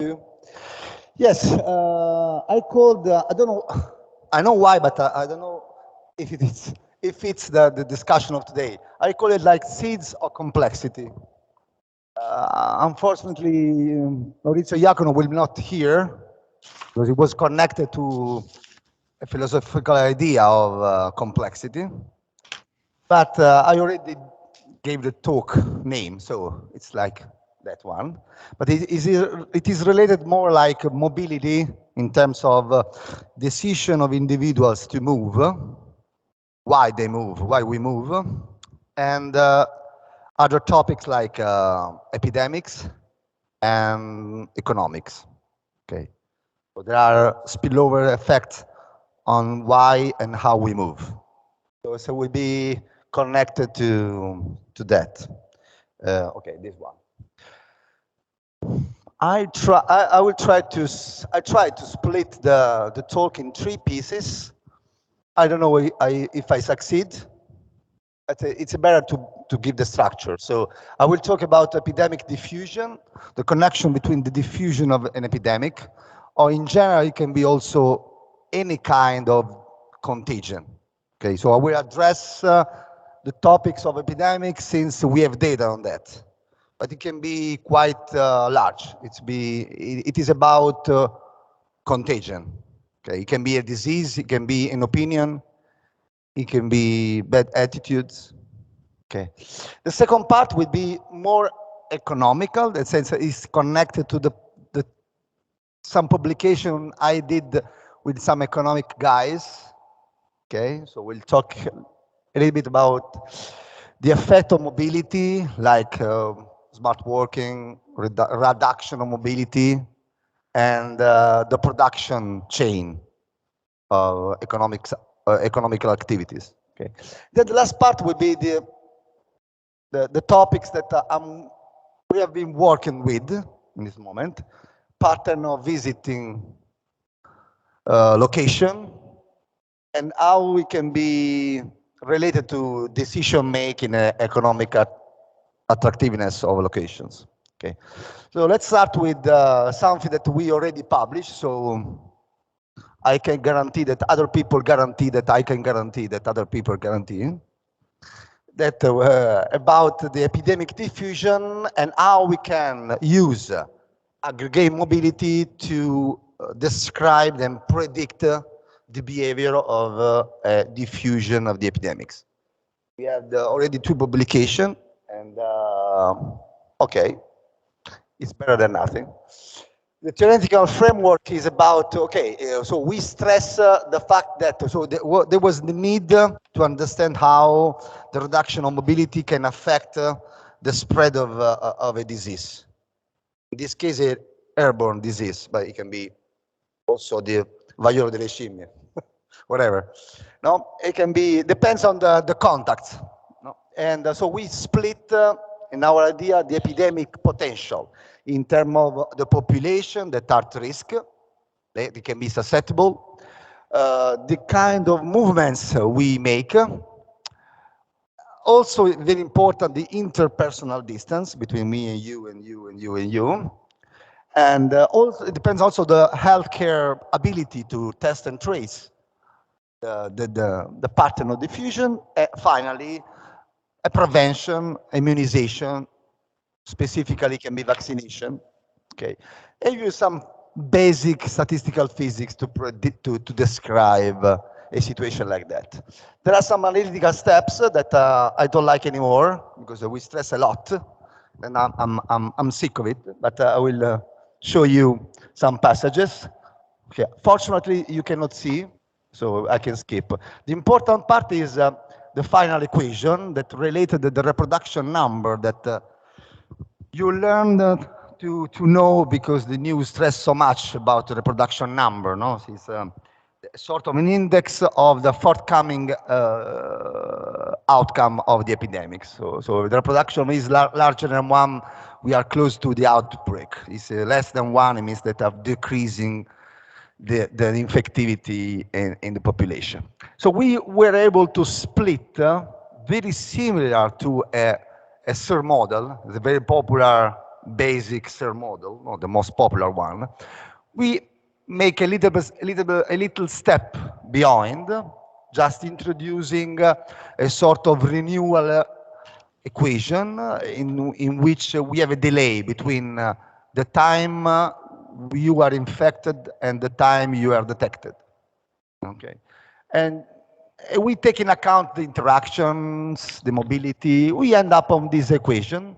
you. Yes, I called, I know why, but I don't know if it's the discussion of today. I call it like seeds of complexity. Unfortunately, Maurizio Iacono will not here because it was connected to a philosophical idea of complexity. But I already gave the talk name, so it's like that one. But it is related more like mobility in terms of decision of individuals to move, why they move, why we move, and other topics like epidemics and economics. Okay, so there are spillover effects on why and how we move. So we'll be connected to that. Okay, this one. I try to split the talk in 3 pieces. I don't know if I succeed. But it's better to give the structure. So I will talk about epidemic diffusion, the connection between the diffusion of an epidemic, or in general, it can be also any kind of contagion. Okay, so I will address the topics of epidemics since we have data on that. But it can be quite large. It is about contagion. Okay, it can be a disease, it can be an opinion, it can be bad attitudes. Okay. The second part will be more economical. That sense is connected to the some publication I did with some economic guys. Okay, so we'll talk a little bit about the effect of mobility, like smart working, reduction of mobility, and the production chain of economical activities. Okay. Then the last part will be the topics that we have been working with in this moment, pattern of visiting location, and how we can be related to decision making and economic attractiveness of locations. Okay, so let's start with something that we already published. So I can guarantee that other people guarantee that I can guarantee that other people guarantee that about the epidemic diffusion and how we can use aggregate mobility to describe and predict the behavior of diffusion of the epidemics. We have already 2 publications, and okay, it's better than nothing. The theoretical framework is about, okay, so we stress the fact that, so there was the need to understand how the reduction of mobility can affect the spread of a disease. In this case, an airborne disease, but it can be also the vaiolo delle scimmie, whatever. No, it can be, depends on the context. No? And so we split, in our idea, the epidemic potential in terms of the population that are at risk, they can be susceptible, the kind of movements we make, also very important, the interpersonal distance between me and you and you and you and you. And also, it depends also the healthcare ability to test and trace the pattern of diffusion. Finally, a prevention, immunization, specifically can be vaccination. Okay, and use some basic statistical physics to describe a situation like that. There are some analytical steps that I don't like anymore because we stress a lot, and I'm sick of it. But I will show you some passages. Okay. Fortunately, you cannot see, so I can skip. The important part is the final equation that related to the reproduction number that you learned to know because the news stress so much about the reproduction number. No, it's sort of an index of the forthcoming outcome of the epidemic. So if the reproduction is larger than 1, we are close to the outbreak. It's less than 1, it means that are decreasing the infectivity in the population. So we were able to split very similar to a SIR model, the very popular basic SIR model, or the most popular one, we make a little step beyond, just introducing a sort of renewal equation in which we have a delay between the time you are infected and the time you are detected. Okay, and we take in account the interactions, the mobility. We end up on this equation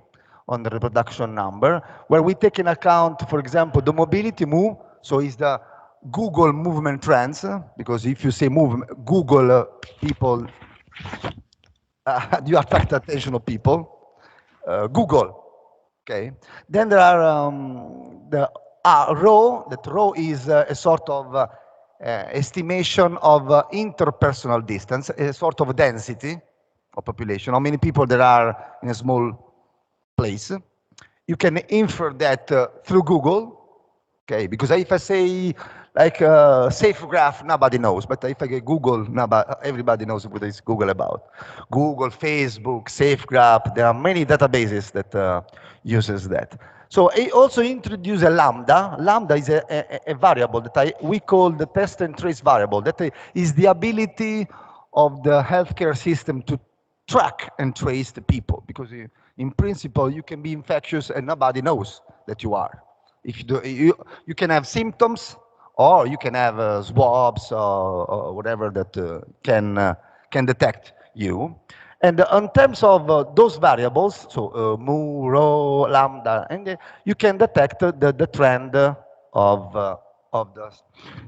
on the reproduction number, where we take in account, for example, the mobility move. So it's the Google movement trends, because if you say movement, Google people, you attract attention of people. Google. Okay. Then there are the rho. That rho is a sort of estimation of interpersonal distance, a sort of density of population. How many people there are in a small place? You can infer that through Google. Okay, because if I say like safe graph, nobody knows. But if I get Google, everybody knows what is Google about. Google, Facebook, safe graph. There are many databases that uses that. So it also introduce a lambda. Lambda is a variable that we call the test and trace variable. That is the ability of the healthcare system to track and trace the people, because in principle you can be infectious and nobody knows that you are. If you do, you can have symptoms, or you can have swabs or whatever that can detect you. And in terms of those variables, so mu, rho, lambda, and you can detect the trend of the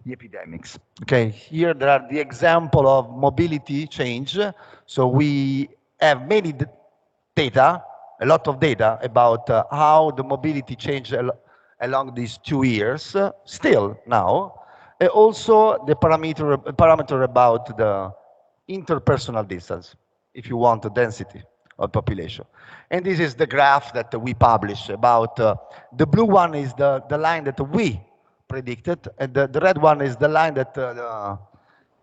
epidemics. Okay, here there are the example of mobility change. So we have many data, a lot of data about how the mobility changed along these 2 years, still now. Also the parameter about the interpersonal distance, if you want the density of population. And this is the graph that we publish about, the blue one is the line that we predicted, and the red one is the line that the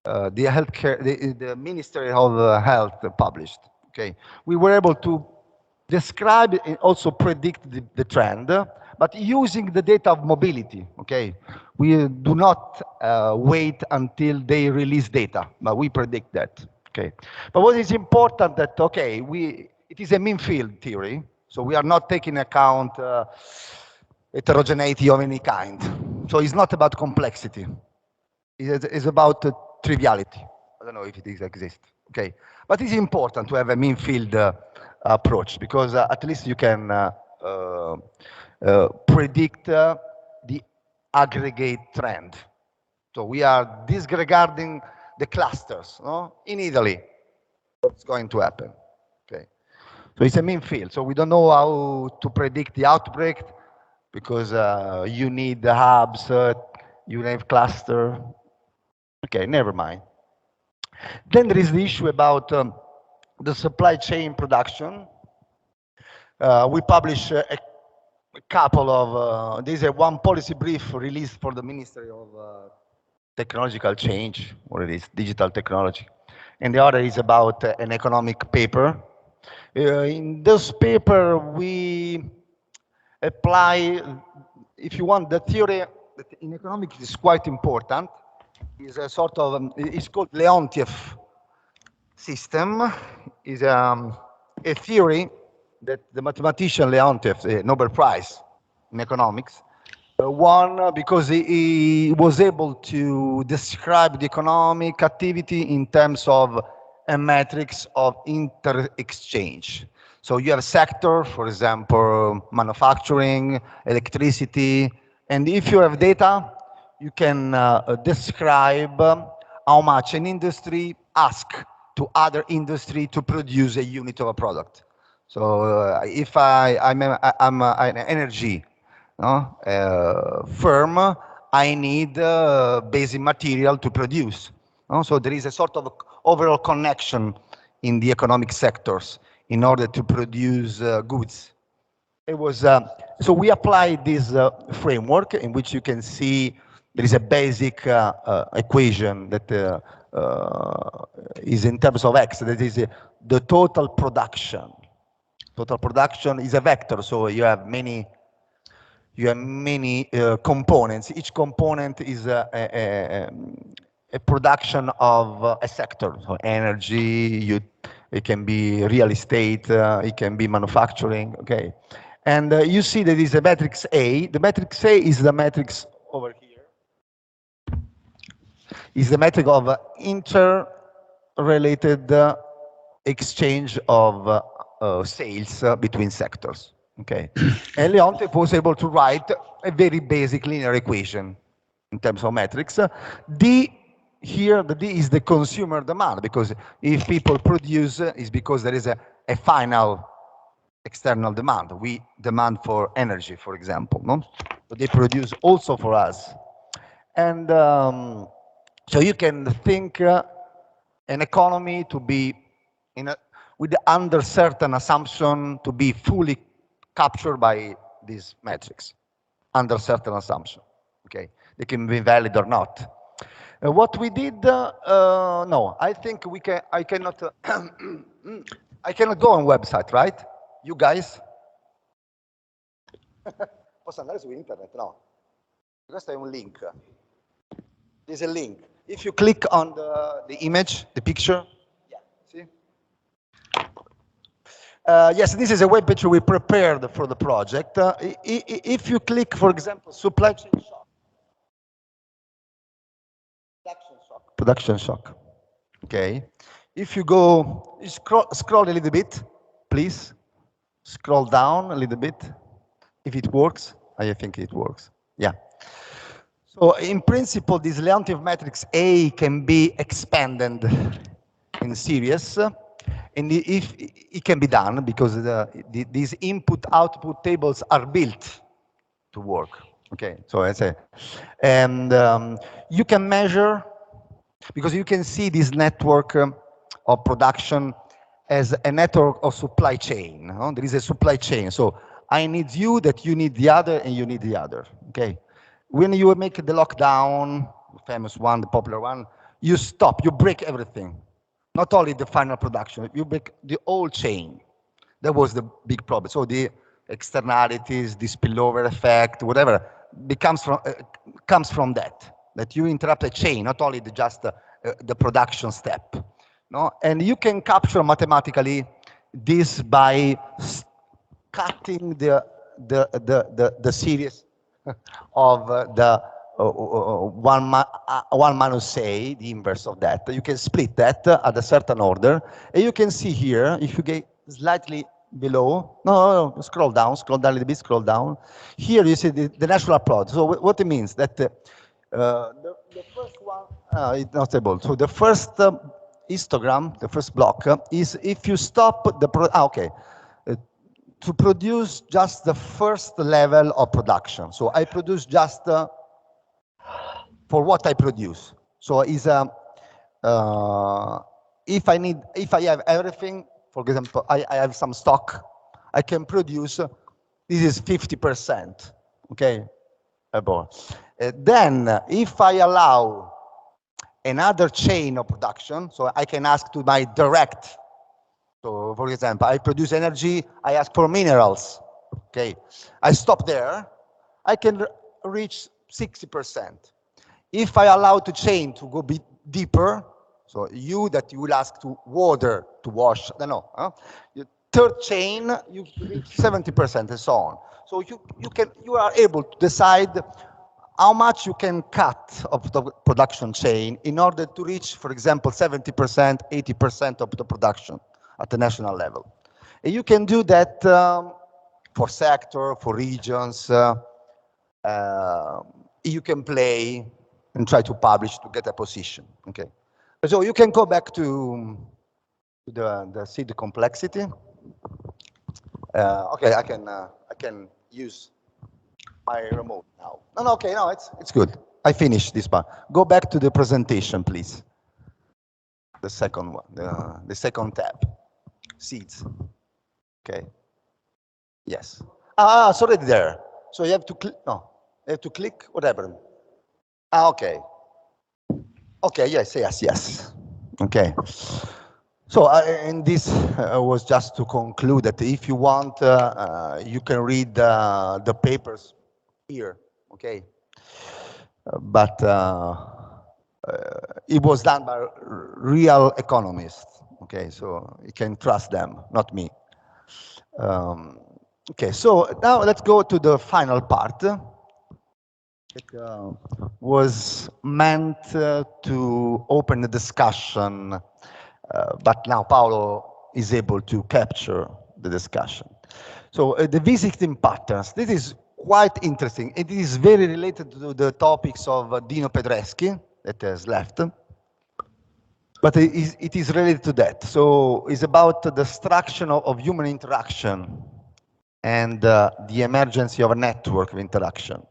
healthcare, the Ministry of Health published. Okay, we were able to describe and also predict the trend, but using the data of mobility. Okay, we do not wait until they release data, but we predict that. Okay, but what is important that it is a mean field theory, so we are not taking account heterogeneity of any kind. So it's not about complexity. It's about triviality. I don't know if it exists. Okay, but it's important to have a mean field approach, because at least you can predict the aggregate trend. So we are disregarding the clusters. No? In Italy, what's going to happen? Okay, so it's a mean field. So we don't know how to predict the outbreak, because you need the hubs, you have cluster. Okay, never mind. Then there is the issue about the supply chain production. We publish a couple of, there's one policy brief released for the Ministry of Technological Change, or it is digital technology. And the other is about an economic paper. In this paper, we apply, if you want, the theory that in economics is quite important. Is a sort of, it's called Leontief system. Is a theory that the mathematician Leontief, the Nobel Prize in economics, won because he was able to describe the economic activity in terms of a matrix of inter-exchange. So you have a sector, for example, manufacturing, electricity, and if you have data, you can describe how much an industry asks to other industry to produce a unit of a product. So if I'm an energy firm, I need basic material to produce. So there is a sort of overall connection in the economic sectors in order to produce goods. It was so we applied this framework in which you can see there is a basic equation that is in terms of x. That is the total production. Total production is a vector, so you have many you have many components. Each component is a production of a sector. So energy, it can be real estate, it can be manufacturing, okay? And you see that is a matrix A. The matrix A is the matrix over here. Is the metric of interrelated exchange of sales between sectors. Okay, and Leonte was able to write a very basic linear equation in terms of metrics. D here, the D is the consumer demand, because if people produce, is because there is a final external demand. We demand for energy, for example, no? So they produce also for us. And so you can think an economy to be with under certain assumption to be fully captured by these metrics, under certain assumption. Okay, they can be valid or not. What we did, no, I think we can. I cannot. I cannot go on website, right? You guys? Posso andare su internet? No. Questo è un link. There's a link. If you click on the image, the picture, yeah, see? Yes, this is a web page we prepared for the project. If you click, for example, supply chain shock, production shock, okay? If you go, you scroll a little bit, please. Scroll down a little bit. If it works, I think it works. Yeah. So in principle, this Leontief matrix A can be expanded in series, and if it can be done because these input-output tables are built to work. Okay, so I say, and you can measure, because you can see this network of production as a network of supply chain. No? There is a supply chain. So I need you, that you need the other, and you need the other. Okay. When you make the lockdown, the famous one, the popular one, you stop, you break everything. Not only the final production, you break the whole chain. That was the big problem. So the externalities, the spillover effect, whatever, comes from that you interrupt a chain, not only just the production step. No? And you can capture mathematically this by cutting the series of the 1 minus A, the inverse of that. You can split that at a certain order. And you can see here, if you get slightly below, no, scroll down a little bit, scroll down. Here you see the natural product. So what it means that the first one, it's not able. So the first histogram, the first block, is if you stop the, okay. To produce just the first level of production. So I produce just for what I produce. So is if I have everything, for example, I have some stock, I can produce, this is 50%, okay? Then if I allow another chain of production, so I can ask to my direct. So, for example, I produce energy, I ask for minerals. Okay, I stop there, I can reach 60%. If I allow the chain to go bit deeper, so you will ask to water to wash, no, the third chain, you reach 70% and so on. So you are able to decide how much you can cut of the production chain in order to reach, for example, 70%, 80% of the production at the national level. And you can do that for sector, for regions. You can play and try to publish to get a position. Okay. So you can go back to the seed complexity. Okay, I can use my remote now. No, okay, no, it's good. I finished this part. Go back to the presentation, please. The second one, the second tab. Seeds. Okay. Yes. It's already there. So you have to click. No, you have to click whatever. Okay. Okay. Yes. Okay. So and this was just to conclude that if you want, you can read the papers here, okay? But it was done by real economists, okay? So you can trust them, not me. Okay, so now let's go to the final part. It was meant to open the discussion, but now Paolo is able to capture the discussion. So the visiting patterns, this is quite interesting. It is very related to the topics of Dino Pedreschi that has left, but it is related to that. So it's about the structure of human interaction and the emergence of a network of interaction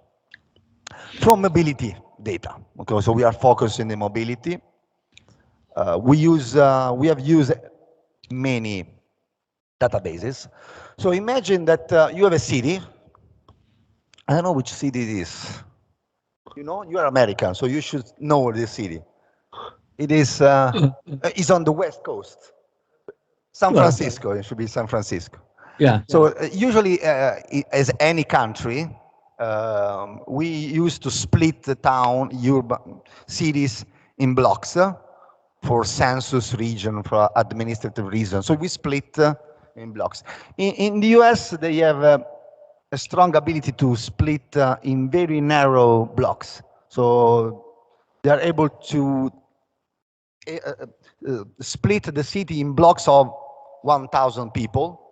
from mobility data. Okay, so we are focused in the mobility. We have used many databases. So imagine that you have a city. I don't know which city it is. You know, you are American, so you should know this city. It is on the West Coast. San Francisco, it should be San Francisco. Yeah. So usually, as any country, we used to split the town, urban cities in blocks for census region, for administrative reasons. So we split in blocks. In the US, they have a strong ability to split in very narrow blocks. So they are able to split the city in blocks of 1,000 people.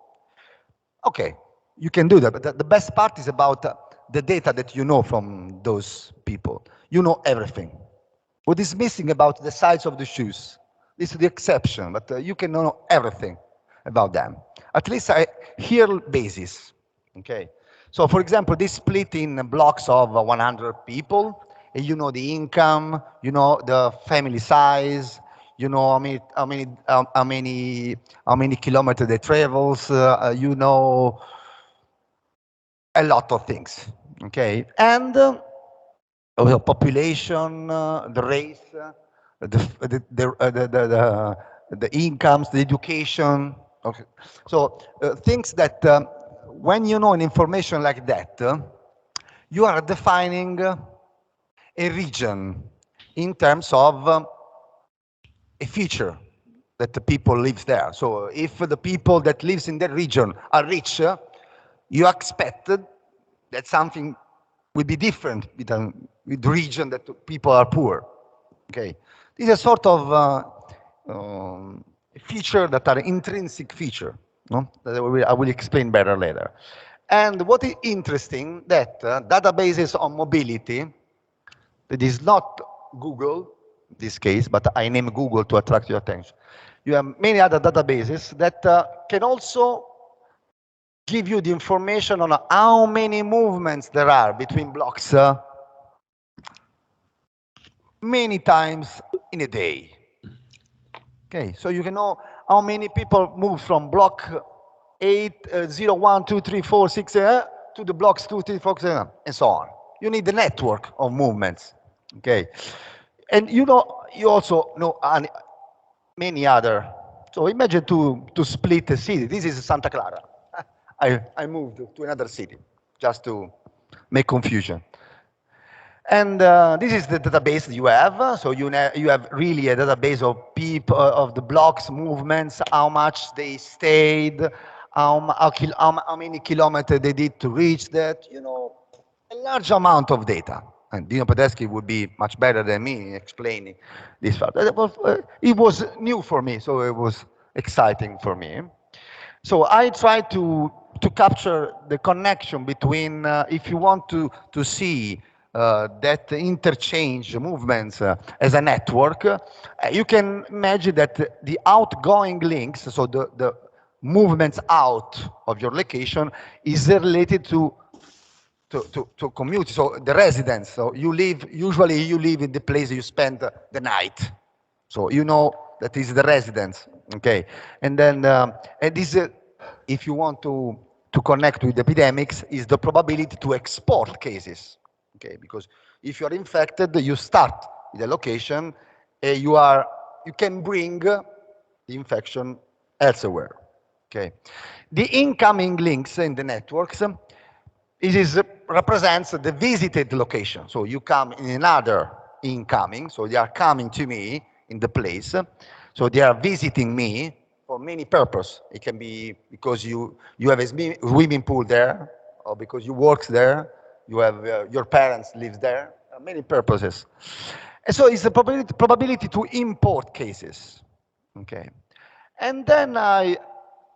Okay, you can do that, but the best part is about the data that you know from those people. You know everything. What is missing about the size of the shoes? This is the exception, but you can know everything about them. At least here basis. Okay. So for example, this split in blocks of 100 people, and you know the income, you know the family size, you know how many kilometers they travels, you know a lot of things. Okay, and the population, the race, the incomes, the education. Okay. So things that when you know an information like that, you are defining a region in terms of a feature that the people lives there. So if the people that lives in that region are rich, you expected that something will be different with the region that people are poor. Okay, this is a sort of feature that are intrinsic feature. No, that I will explain better later. And what is interesting that databases on mobility, that is not Google in this case, but I name Google to attract your attention. You have many other databases that can also give you the information on how many movements there are between blocks many times in a day. Okay, so you can know how many people move from block 8, 0, 1, 2, 3, 4, 6, to the blocks 2, 3, 4, 7, and so on. You need the network of movements. Okay, and you know, you also know many other. So imagine to split a city. This is Santa Clara. I moved to another city just to make confusion. And this is the database you have. So you have really a database of people, of the blocks, movements, how much they stayed, how many kilometers they did to reach that. You know, a large amount of data. And Dino Pedeschi would be much better than me explaining this part. It was new for me, so it was exciting for me. So I try to capture the connection between, if you want to see that interchange movements as a network, you can imagine that the outgoing links, so the movements out of your location, is related to community, so the residents. So usually you live in the place you spend the night. So you know that is the residence, okay? And then, and this, if you want to connect with epidemics, is the probability to export cases, okay? Because if you are infected, you start with a location, you can bring the infection elsewhere, okay? The incoming links in the networks It is represents the visited location. So you come in another incoming. So they are coming to me in the place. So they are visiting me for many purpose. It can be because you have a swimming pool there, or because you work there. You have your parents live there. Many purposes. And so it's the probability to import cases. Okay. And then I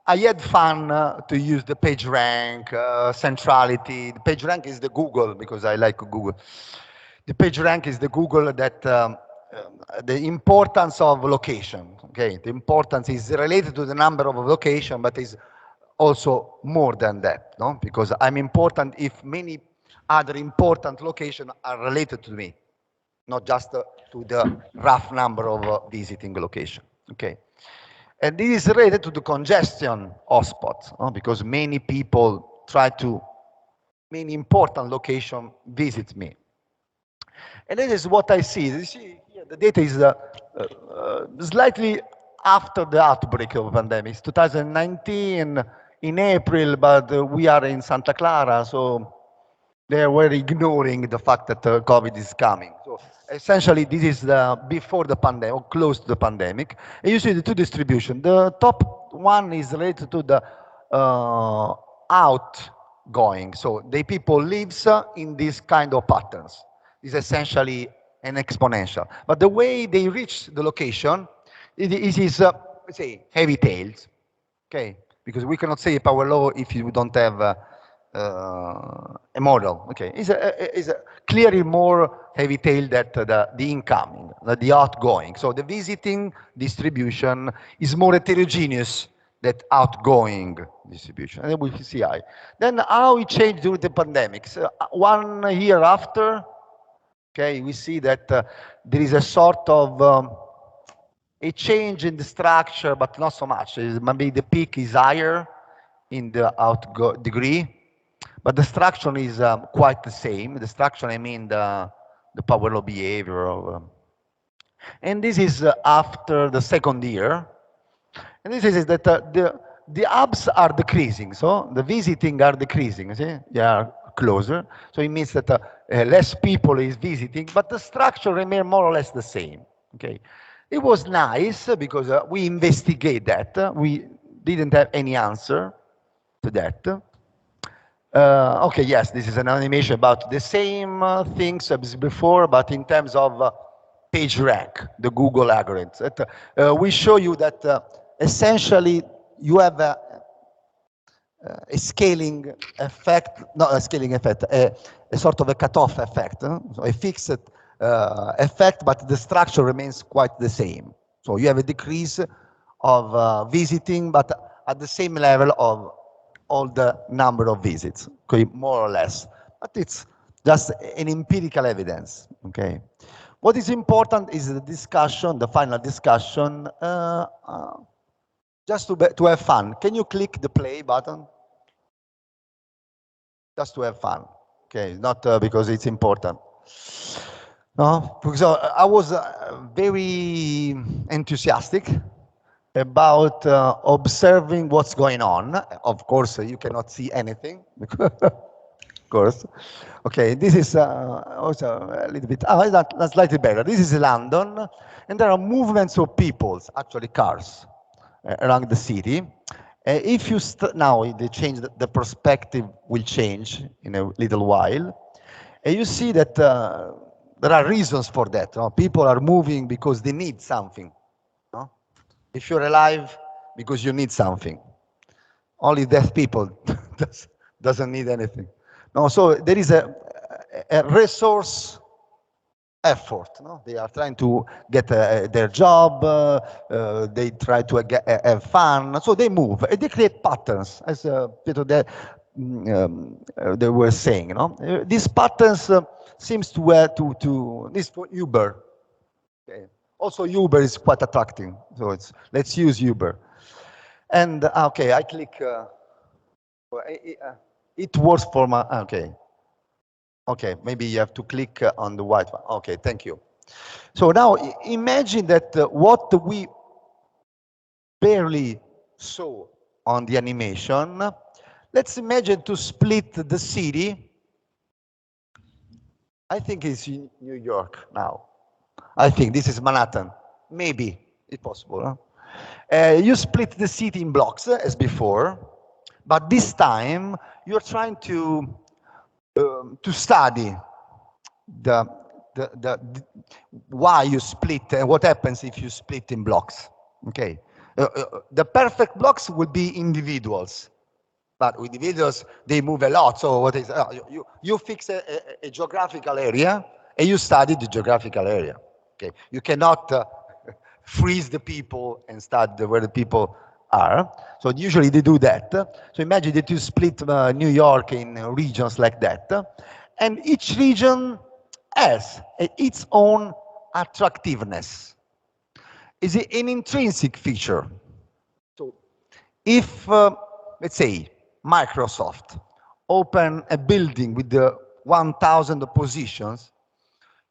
had fun to use the page rank, centrality. The page rank is the Google because I like Google. The page rank is the Google that the importance of location. Okay, the importance is related to the number of location, but is also more than that, no? Because I'm important if many other important locations are related to me, not just to the rough number of visiting location. Okay. And this is related to the congestion hotspots, because many people try to, many important location visit me. And this is what I see. You see here, the data is slightly after the outbreak of the pandemic. It's 2019 in April, but we are in Santa Clara, so they were ignoring the fact that COVID is coming. So essentially, this is before the pandemic, or close to the pandemic. And you see the two distribution. The top one is related to the outgoing. So the people lives in this kind of patterns. It's essentially an exponential. But the way they reach the location, it is, let's say, heavy tails. Okay, because we cannot say power law if you don't have a model. Okay, is a clearly more heavy tail than the incoming, the outgoing. So the visiting distribution is more heterogeneous than outgoing distribution. And we see I. Then how it changed during the pandemic. So 1 year after, okay, we see that there is a sort of a change in the structure, but not so much. Maybe the peak is higher in the outgo degree, but the structure is quite the same. The structure, I mean the power law behavior. And this is after the second year. And this is that the hubs are decreasing, so the visiting are decreasing. You see, they are closer. So it means that less people is visiting, but the structure remain more or less the same. Okay, it was nice because we investigate that. We didn't have any answer to that. Okay, yes, this is an animation about the same things as before, but in terms of page rank, the Google algorithms. We show you that essentially you have a scaling effect, not a scaling effect, a sort of a cutoff effect, so a fixed effect, but the structure remains quite the same. So you have a decrease of visiting, but at the same level of all the number of visits, okay, more or less. But it's just an empirical evidence, okay? What is important is the discussion, the final discussion, just to have fun. Can you click the play button? Just to have fun, okay? Not because it's important. No, because I was very enthusiastic about observing what's going on. Of course, you cannot see anything, of course. Okay, this is also a little bit, that's slightly better. This is London, and there are movements of peoples, actually cars, around the city. If you, now they change, the perspective will change in a little while. And you see that there are reasons for that. People are moving because they need something. No? If you're alive, because you need something. Only deaf people doesn't need anything. No, so there is a resource effort. No? They are trying to get their job, they try to have fun, so they move, and they create patterns, as Peter, they were saying. You know? These patterns seems to this for Uber. Okay. Also, Uber is quite attracting, so let's use Uber. And okay, I click. It works for my. Okay. Okay, maybe you have to click on the white one. Okay, thank you. So now imagine that what we barely saw on the animation, Let's imagine to split the city. I think it's in New York now. I think this is Manhattan. Maybe it's possible. Huh? You split the city in blocks as before, but this time you're trying to study the, the why you split and what happens if you split in blocks. Okay, the perfect blocks would be individuals, but with individuals they move a lot. So what is you fix a geographical area and you study the geographical area. Okay, you cannot freeze the people and study where the people are. So usually they do that. So imagine that you split New York in regions like that, and each region has its own attractiveness. Is it an intrinsic feature? So if, let's say, Microsoft open a building with the 1,000 positions,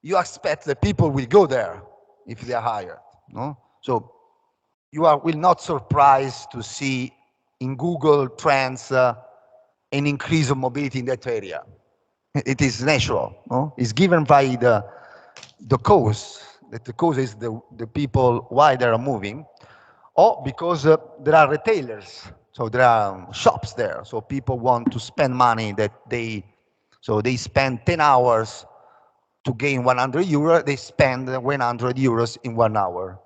you expect that people will go there if they are hired. No? So will not surprised to see in Google Trends an increase of mobility in that area. It is natural. No? It's given by the cause, that the cause is the people why they are moving, or because there are retailers, so there are shops there, so people want to spend money so they spend 10 hours to gain 100 euro, they spend 100 euros in 1 hour.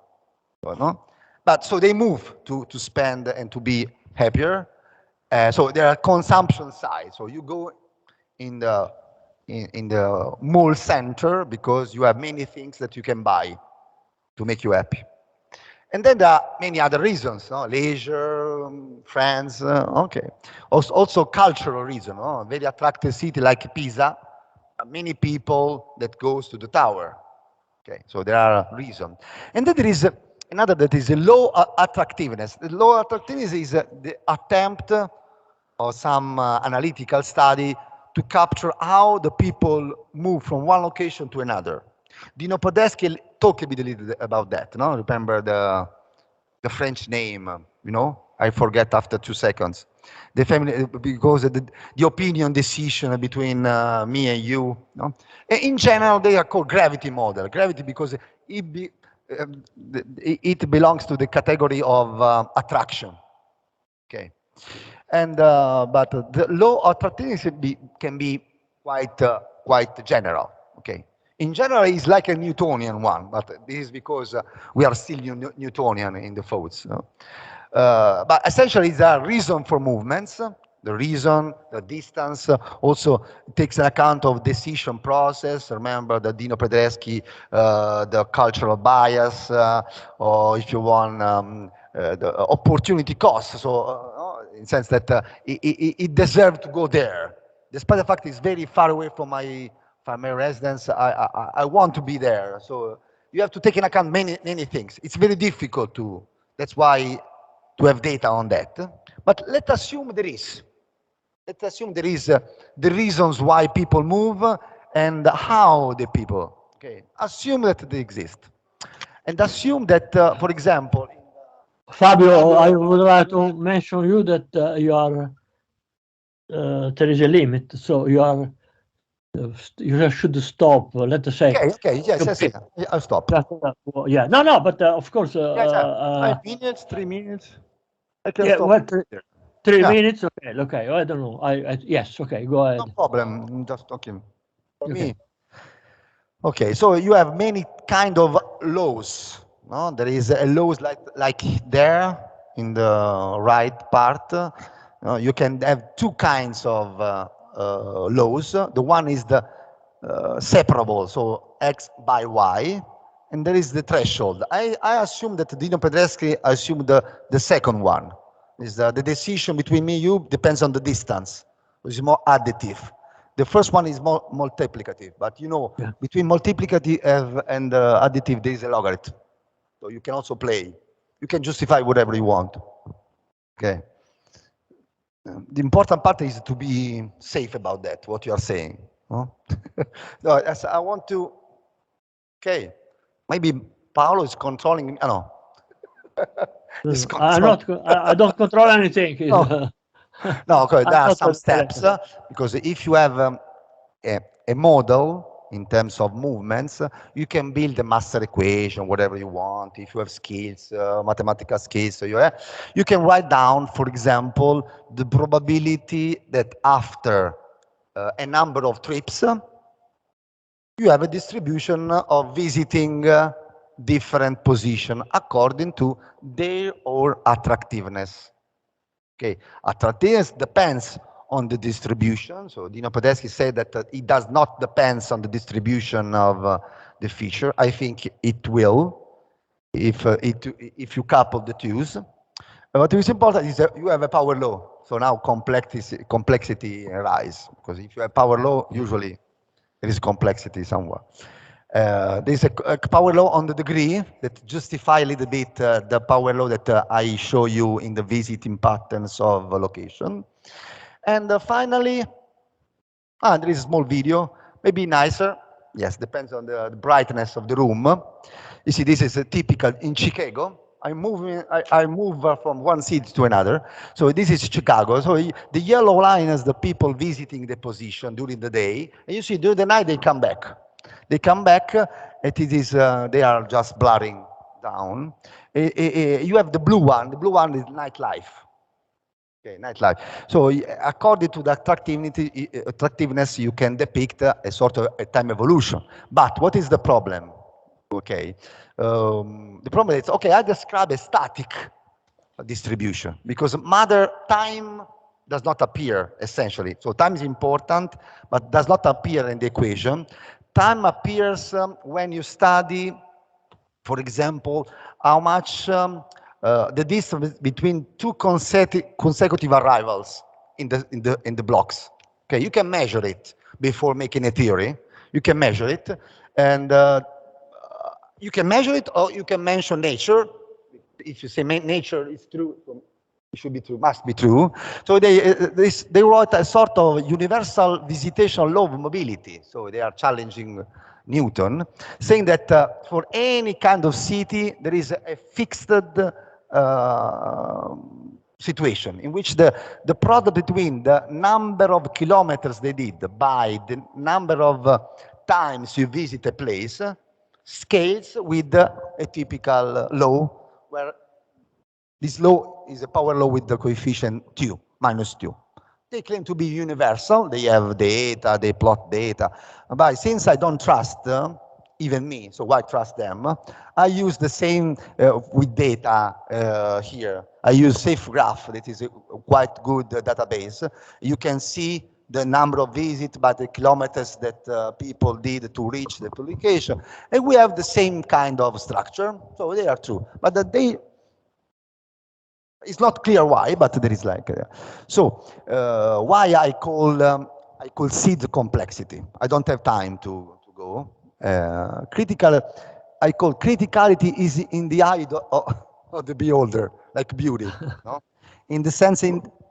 No? But so they move to spend and to be happier. So there are consumption side. So you go in the mall center because you have many things that you can buy to make you happy. And then there are many other reasons, no? Leisure, friends, okay. Also cultural reason, no? Very attractive city like Pisa, many people that goes to the tower. Okay, so there are reasons. And then there is another that is a low attractiveness. The low attractiveness is the attempt or some analytical study to capture how the people move from one location to another. Dino Podesky talked a bit about that, no? Remember the French name, you know? I forget after 2 seconds. The family, because the opinion decision between me and you, no? In general, they are called gravity model. Gravity because it belongs to the category of attraction. Okay. And but the low attractiveness can be quite general. Okay. In general, it's like a Newtonian one, but this is because we are still Newtonian in the thoughts. No? But essentially, it's a reason for movements. The reason, the distance, also takes an account of decision process. Remember the Dino Pedreschi, the cultural bias, or if you want, the opportunity cost. So, in the sense that it deserves to go there, despite the fact it's very far away from my residence. I want to be there. So you have to take into account many things. It's very difficult to. That's why to have data on that. But let's assume there is. Let's assume there is the reasons why people move and how the people. Okay. Assume that they exist, and assume that, for example. Fabio, I would like to mention you that you are there is a limit, so you should stop. Let us say. Okay, yes, I'll stop. Yeah, no, but of course. 5 minutes, 3 minutes. I can stop. What? 3 minutes? Okay. I don't know. Yes. Okay, go ahead. No problem. I'm just talking. For Okay. me. Okay, so you have many kind of laws. No, there is a laws like there in the right part. You can have two kinds of laws. The one is the separable, so x by y, and there is the threshold. I assume that Dino Pedreschi assumed the second one. Is the decision between me and you depends on the distance, which is more additive. The first one is more multiplicative, but you know, between multiplicative and additive, there is a logarithm. So you can also play. You can justify whatever you want. Okay. The important part is to be safe about that, what you are saying. Huh? No, I want to, okay, maybe Paolo is controlling me. No. I don't control anything. No. No, okay, I there are thought some of steps the because if you have a model in terms of movements, you can build a master equation, whatever you want. If you have skills, mathematical skills, so you can write down, for example, the probability that after a number of trips, you have a distribution of visiting different position according to their or attractiveness. Okay, attractiveness depends on the distribution. So Dino Podesky said that it does not depend on the distribution of the feature. I think it will if you couple the twos. What is important is that you have a power law. So now complexity rise, because if you have power law, usually there is complexity somewhere. There's a power law on the degree that justify a little bit the power law that I show you in the visiting patterns of location. And finally, there is a small video, maybe nicer. Yes, depends on the brightness of the room. You see, this is a typical in Chicago. I move from one city to another. So this is Chicago. So the yellow line is the people visiting the position during the day. And you see, during the night, they come back. They come back, they are just blurring down. You have the blue one. The blue one is nightlife. Okay, nightlife. So according to the attractiveness, you can depict a sort of a time evolution. But what is the problem? Okay, the problem is, okay, I describe a static distribution because mother time does not appear essentially. So time is important, but does not appear in the equation. Time appears when you study, for example, how much the distance between two consecutive arrivals in the blocks. Okay, you can measure it before making a theory. You can measure it, and you can measure it, or you can mention nature. If you say nature is true, it should be true, must be true. So they wrote a sort of universal visitation law of mobility. So they are challenging Newton, saying that for any kind of city, there is a fixed situation in which the product between the number of kilometers they did by the number of times you visit a place scales with a typical law where this law is a power law with the coefficient 2, minus 2. They claim to be universal. They have data, they plot data. But since I don't trust even me, so why trust them? I use the same with data here. I use SafeGraph, that is a quite good database. You can see the number of visits by the kilometers that people did to reach the publication. And we have the same kind of structure, so they are true. But it's not clear why, but there is like so. Why I call seed complexity. I don't have time to go. Critical. I call criticality is in the eye of the beholder, like beauty, no? In the sense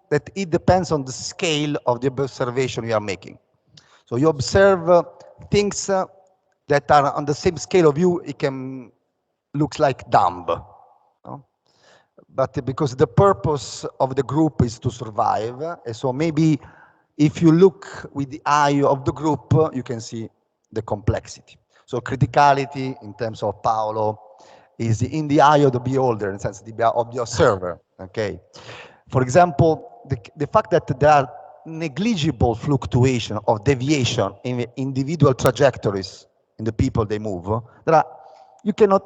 that it depends on the scale of the observation you are making. So you observe things that are on the same scale of you. It can looks like dumb. No? But because the purpose of the group is to survive, so maybe if you look with the eye of the group, you can see the complexity. So criticality, in terms of Paolo, is in the eye of the beholder, in the sense of the observer. Okay. For example, the fact that there are negligible fluctuation of deviation in individual trajectories in the people they move, you cannot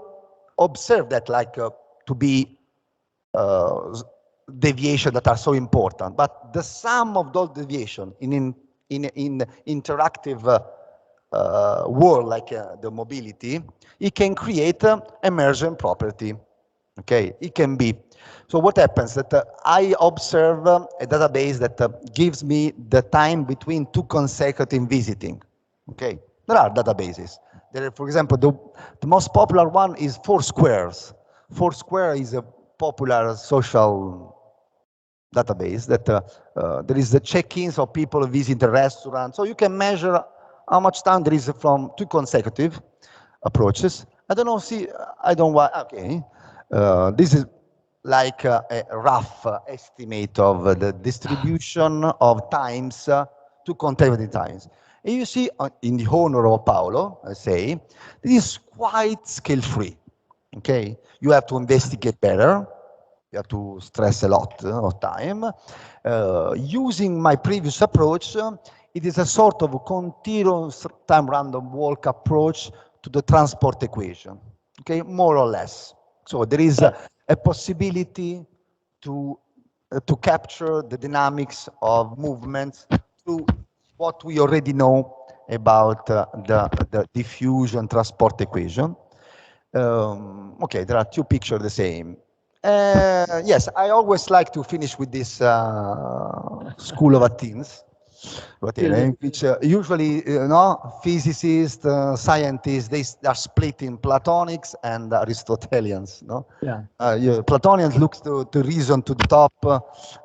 observe that like to be deviation that are so important, but the sum of those deviations in interactive world like the mobility, it can create emergent property. Okay, it can be. So what happens that I observe a database that gives me the time between two consecutive visiting. Okay, there are databases. There, for example, the most popular one is Foursquares. Foursquare is a popular social database that there is the check-ins of people visit the restaurant. So you can measure how much time there is from two consecutive approaches. I don't know, see, I don't want, okay. This is like a rough estimate of the distribution of times to contaminated times. And you see in the honor of Paolo, I say, it is quite scale-free. Okay, you have to investigate better. You have to stress a lot of time. Using my previous approach, it is a sort of continuous time random walk approach to the transport equation. Okay, more or less. So there is a possibility to capture the dynamics of movements through what we already know about the diffusion transport equation. Okay, there are two pictures the same. Yes, I always like to finish with this school of Athens, in which usually, physicists, scientists, they are split in Platonics and Aristotelians. No, Yeah. Platonians look to reason to the top,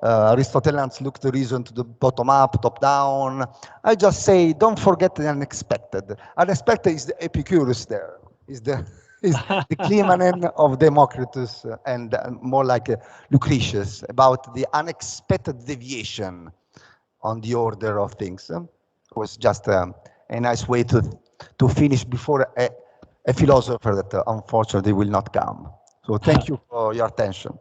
Aristotelians look to reason to the bottom up, top down. I just say, don't forget the unexpected. Unexpected is the Epicurus there, is the is the Clemenon of Democritus, and more like Lucretius, about the unexpected deviation on the order of things. It was just a nice way to finish before a philosopher that unfortunately will not come. So thank you for your attention.